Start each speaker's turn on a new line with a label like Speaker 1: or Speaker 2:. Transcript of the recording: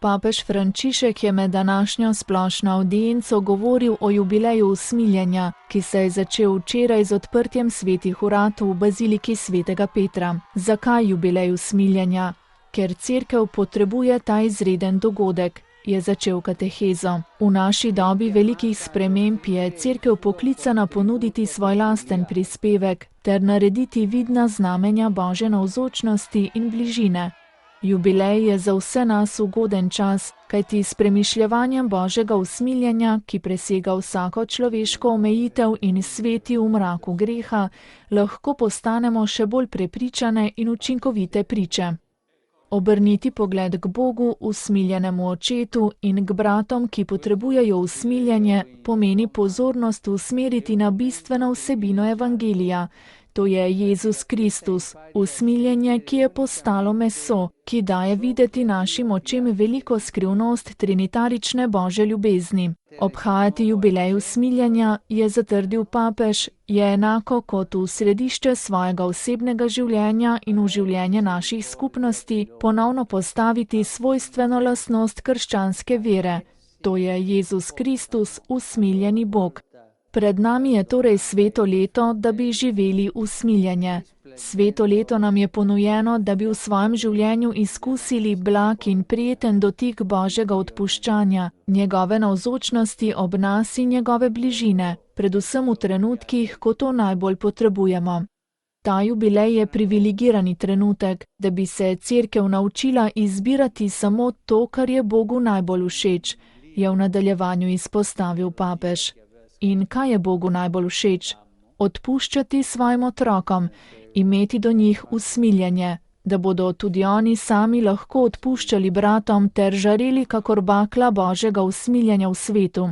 Speaker 1: Papež Frančišek je med današnjo splošno avdienco govoril o jubileju usmiljenja, ki se je začel včeraj z odprtjem svetih vrat v baziliki svetega Petra. Zakaj jubilej usmiljenja? Ker Cerkev potrebuje ta izreden dogodek, je začel katehezo. V naši dobi velikih sprememb je Cerkev poklicana ponuditi svoj lasten prispevek ter narediti vidna znamenja Božje navzočnosti in bližine. Jubilej je za vse nas ugoden čas, kajti s premišljevanjem Božjega usmiljenja, ki presega vsako človeško omejitev in sveti v mraku greha, lahko postanemo še bolj prepričane in učinkovite priče. Obrniti pogled k Bogu, usmiljenemu Očetu, in k bratom, ki potrebujejo usmiljenje, pomeni pozornost usmeriti na bistveno vsebino Evangelija. To je Jezus Kristus, usmiljenje, ki je postalo meso, ki daje videti našim očem veliko skrivnost trinitarične Božje ljubezni. Obhajati jubilej usmiljenja, je zatrdil papež, je enako kot v središče svojega osebnega življenja in v življenje naših skupnosti ponovno postaviti svojstveno lastnost krščanske vere. To je Jezus Kristus, usmiljeni Bog. Pred nami je torej sveto leto, da bi živeli usmiljenje. Sveto leto nam je ponujeno, da bi v svojem življenju izkusili blag in prijeten dotik Božjega odpuščanja, njegove navzočnosti ob nas in njegove bližine, predvsem v trenutkih, ko to najbolj potrebujemo. Ta jubilej je privilegirani trenutek, da bi se Cerkev naučila izbirati samo to, kar je Bogu najbolj všeč, je v nadaljevanju izpostavil papež. In kaj je Bogu najbolj všeč? Odpuščati svojim otrokom, imeti do njih usmiljenje, da bodo tudi oni sami lahko odpuščali bratom ter žareli kakor bakla Božjega usmiljenja v svetu.